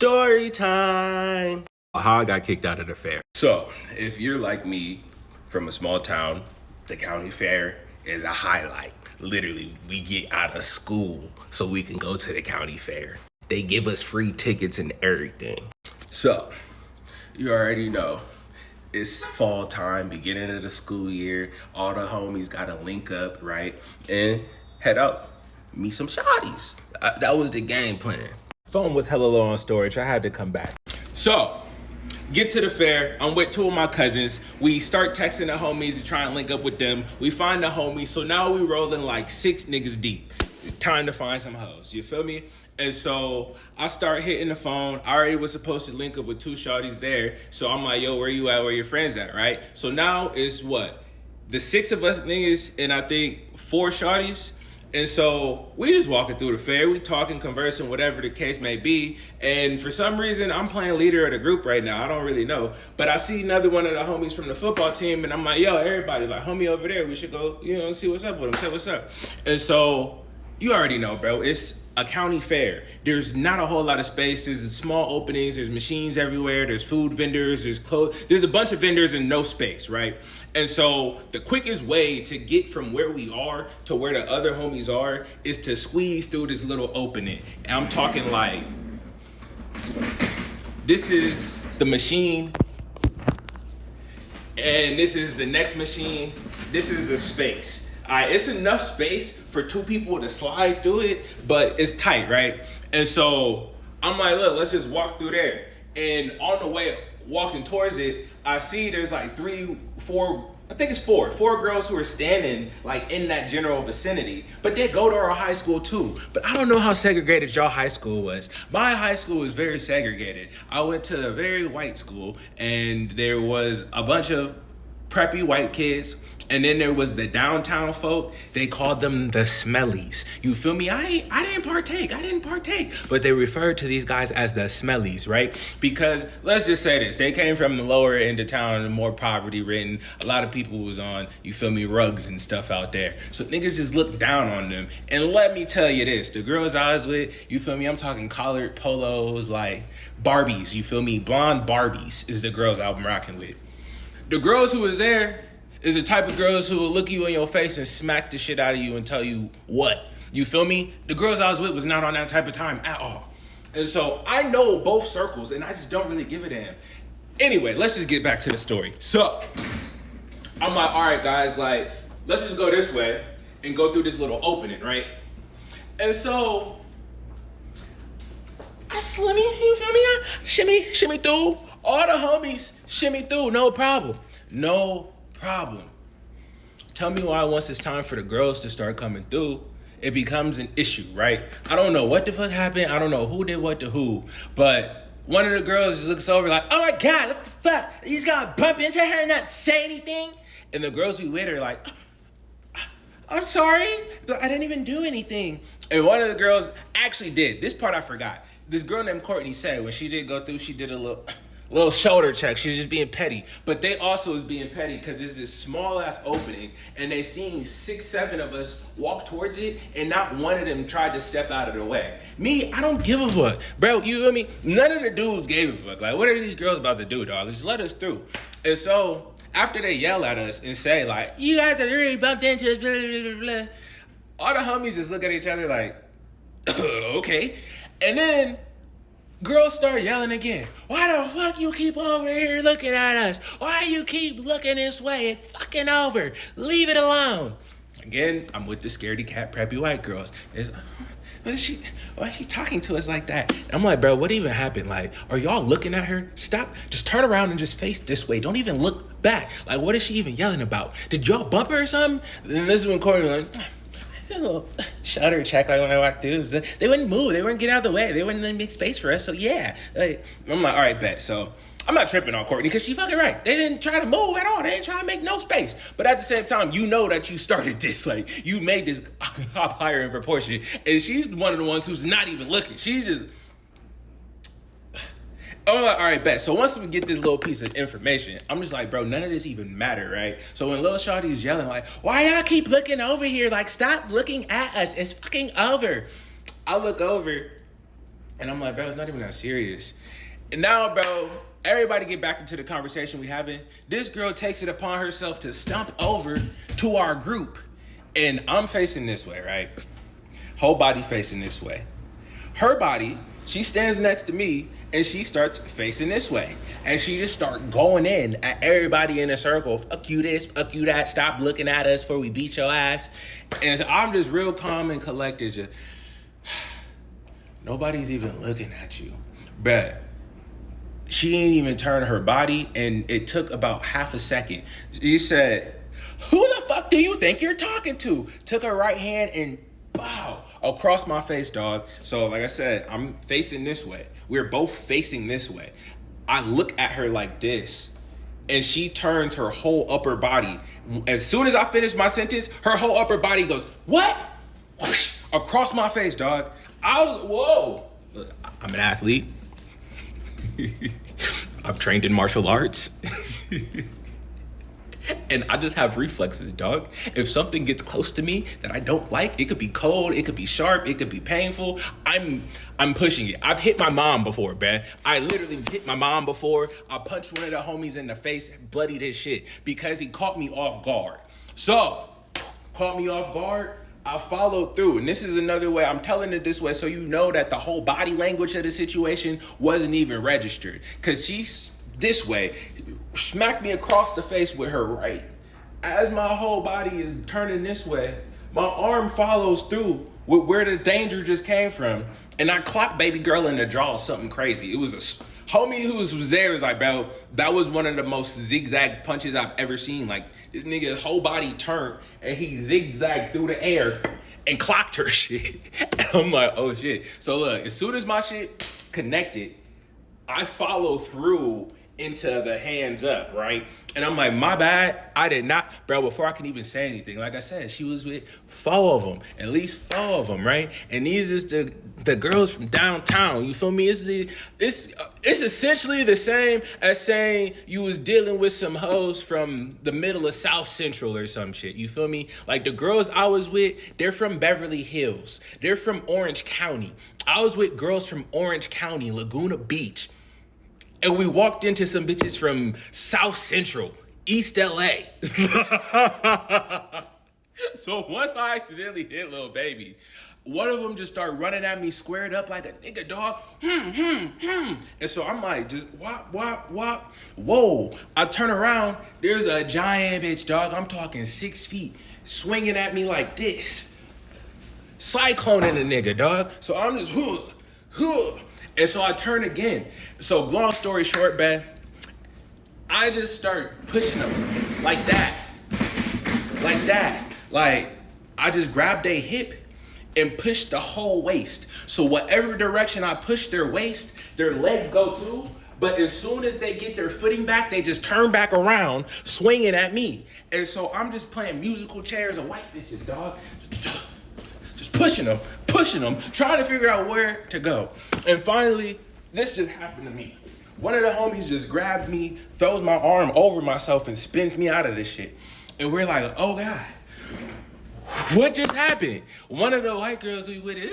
Story time. How I got kicked out of the fair. So, if you're like me from a small town, the county fair is a highlight. Literally, we get out of school so we can go to the county fair. They give us free tickets and everything. So, you already know, it's fall time, beginning of the school year. All the homies gotta link up, right? And head out, meet some shawties. That was the game plan. Phone was hella low on storage. I had to come back. So, get to the fair. I'm with two of my cousins. We start texting the homies to try and link up with them. We find the homies. So now we rolling like 6 niggas deep. Time to find some hoes. You feel me? And so I start hitting the phone. I already was supposed to link up with 2 shawties there. So I'm like, yo, where you at? Where your friends at, right? So now it's what? The 6 of us niggas and I think 4 shawties. And so we just walking through the fair. We talking, conversing, whatever the case may be. And for some reason, I'm playing leader of the group right now. I don't really know. But I see another one of the homies from the football team. And I'm like, yo, everybody, like, homie over there. We should go, see what's up with him. Say what's up. And so you already know, bro. It's a county fair. There's not a whole lot of space. There's small openings. There's machines everywhere. There's food vendors. There's clothes. There's a bunch of vendors and no space, right? And so the quickest way to get from where we are to where the other homies are is to squeeze through this little opening. And I'm talking like, this is the machine. And this is the next machine. This is the space. All right, it's enough space for 2 people to slide through it, but it's tight, right? And so I'm like, look, let's just walk through there. And on the way walking towards it, I see there's like 3, 4, I think it's 4 girls who are standing like in that general vicinity, but they go to our high school too. But I don't know how segregated your high school was. My high school was very segregated. I went to a very white school and there was a bunch of preppy white kids. And then there was the downtown folk. They called them the smellies. You feel me? I didn't partake. But they referred to these guys as the smellies, right? Because let's just say this. They came from the lower end of town and more poverty ridden. A lot of people was on, you feel me, rugs and stuff out there. So niggas just looked down on them. And let me tell you this. The girls I was with, you feel me? I'm talking collared polos, like Barbies. You feel me? Blonde Barbies is the girls I'm rocking with. The girls who was there is the type of girls who will look you in your face and smack the shit out of you and tell you what. You feel me? The girls I was with was not on that type of time at all. And so I know both circles and I just don't really give a damn. Anyway, let's just get back to the story. So I'm like, all right, guys, like, let's just go this way and go through this little opening, right? And so I slimmy, you feel me? I shimmy through. All the homies shimmy through, no problem. No problem. Tell me why once it's time for the girls to start coming through, it becomes an issue, right? I don't know what the fuck happened. I don't know who did what to who, but one of the girls just looks over like, oh my God, what the fuck? He's gonna bump into her and not say anything? And the girls we with are like, I'm sorry, I didn't even do anything. And one of the girls actually did. This part I forgot. This girl named Courtney said when she did go through, she did a little shoulder check. She was just being petty. But they also was being petty because there's this small ass opening and they seen 6, 7 of us walk towards it and not one of them tried to step out of the way. Me, I don't give a fuck. Bro, you feel me? None of the dudes gave a fuck. Like, what are these girls about to do, dog? Just let us through. And so after they yell at us and say like, you guys are really bumped into us, blah, blah, blah, blah, all the homies just look at each other like, okay. And then girls start yelling again. Why the fuck you keep over here looking at us? Why you keep looking this way? It's fucking over. Leave it alone. Again, I'm with the scaredy cat preppy white girls. Why is she talking to us like that? And I'm like, bro, what even happened? Like, are y'all looking at her? Stop. Just turn around and just face this way. Don't even look back. Like, what is she even yelling about? Did y'all bump her or something? And this is when Corey was like, a little shutter check like when I walked through. They wouldn't move. They wouldn't get out of the way. They wouldn't make space for us. So yeah, I'm like, all right, bet. So I'm not tripping on Courtney because she fucking right. They didn't try to move at all. They didn't try to make no space. But at the same time, you know that you started this. Like, you made this hop higher in proportion. And she's one of the ones who's not even looking. She's just, oh, all right, bet. So once we get this little piece of information, I'm just like, bro, none of this even matter, right? So when Lil Shawty is yelling like, why y'all keep looking over here? Like, stop looking at us. It's fucking over. I look over And I'm like, bro, it's not even that serious. And now, bro, everybody get back into the conversation we having. This girl takes it upon herself to stomp over to our group. And I'm facing this way, right? Whole body facing this way. Her body, she stands next to me and she starts facing this way. And she just start going in at everybody in a circle. Fuck you this, fuck you that, stop looking at us before we beat your ass. And so I'm just real calm and collected. Just, nobody's even looking at you. Bruh, she ain't even turned her body, and it took about half a second. She said, who the fuck do you think you're talking to? Took her right hand and bow across my face, dog. So like I said, I'm facing this way. We're both facing this way. I look at her like this, and she turns her whole upper body. As soon as I finish my sentence, her whole upper body goes, what? Whoosh, across my face, dog. I was, whoa. Look, I'm an athlete. I've trained in martial arts. And I just have reflexes, dog. If something gets close to me that I don't like, it could be cold, it could be sharp, it could be painful, I'm pushing it. I've hit my mom before, man. I literally hit my mom before. I punched one of the homies in the face, bloodied his shit, because he caught me off guard. So, caught me off guard, I followed through. And this is another way, I'm telling it this way so you know that the whole body language of the situation wasn't even registered. Because she's this way, smacked me across the face with her right. As my whole body is turning this way, my arm follows through with where the danger just came from. And I clocked baby girl in the jaw, something crazy. It was a homie who was there was like, bro, that was one of the most zigzag punches I've ever seen. Like, this nigga's whole body turned and he zigzagged through the air and clocked her shit. And I'm like, oh shit. So look, as soon as my shit connected, I follow through into the hands up, right? And I'm like, my bad, I did not, bro, before I can even say anything, like I said, she was with 4 of them, at least 4 of them, right? And these is the girls from downtown, you feel me? It's essentially the same as saying you was dealing with some hoes from the middle of South Central or some shit, you feel me? Like the girls I was with, they're from Beverly Hills, they're from Orange County. I was with girls from Orange County, Laguna Beach. And we walked into some bitches from South Central, East LA. So once I accidentally hit Lil Baby, one of them just started running at me squared up like a nigga, dog. And so I'm like, just wop. Whoa. I turn around, there's a giant bitch, dog. I'm talking 6 feet, swinging at me like this. Cycloning the nigga, dog. So I'm just, And so I turn again. So long story short, man, I just start pushing them like that. Like I just grabbed their hip and pushed the whole waist. So whatever direction I push their waist, their legs go too. But as soon as they get their footing back, they just turn back around, swinging at me. And so I'm just playing musical chairs of white bitches, dog. Just pushing them, trying to figure out where to go. And finally, this just happened to me. One of the homies just grabs me, throws my arm over myself and spins me out of this shit. And we're like, oh God, what just happened? One of the white girls we with it,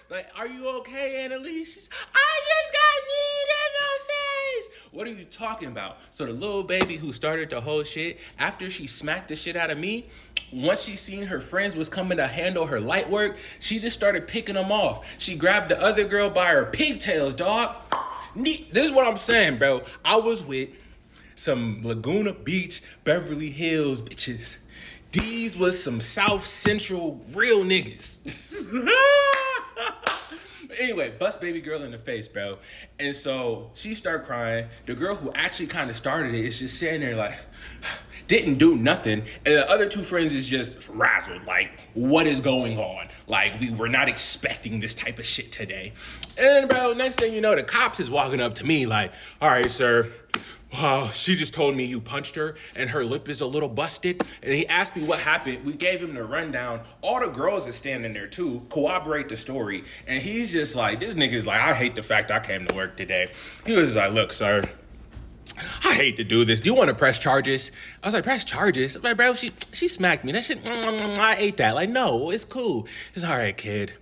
like, are you okay, Annalise? She's, I just got kneed in the face. What are you talking about? So the little baby who started the whole shit, after she smacked the shit out of me, once she seen her friends was coming to handle her light work, she just started picking them off. She grabbed the other girl by her pigtails, dog. This is what I'm saying, bro. I was with some Laguna Beach, Beverly Hills bitches. These was some South Central real niggas. Anyway, bust baby girl in the face, bro. And so she started crying. The girl who actually kind of started it is just sitting there like, didn't do nothing. And the other 2 friends is just frazzled, like, what is going on? Like, we were not expecting this type of shit today. And bro, next thing you know, the cops is walking up to me like, all right, sir, she just told me you punched her and her lip is a little busted. And he asked me what happened. We gave him the rundown. All the girls is standing there too, corroborate the story. And he's just like, this nigga's like, I hate the fact I came to work today. He was like, look, sir, I hate to do this. Do you want to press charges? I was like, press charges? I'm like, bro, she smacked me. That shit, I ate that. Like, no, it's cool. It's all right, kid.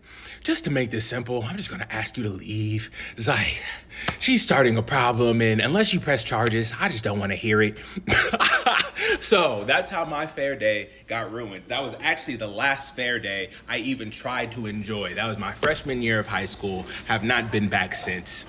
just to make this simple, I'm just gonna ask you to leave. It's like, she's starting a problem, and unless you press charges, I just don't wanna hear it. So that's how my fair day got ruined. That was actually the last fair day I even tried to enjoy. That was my freshman year of high school. Have not been back since.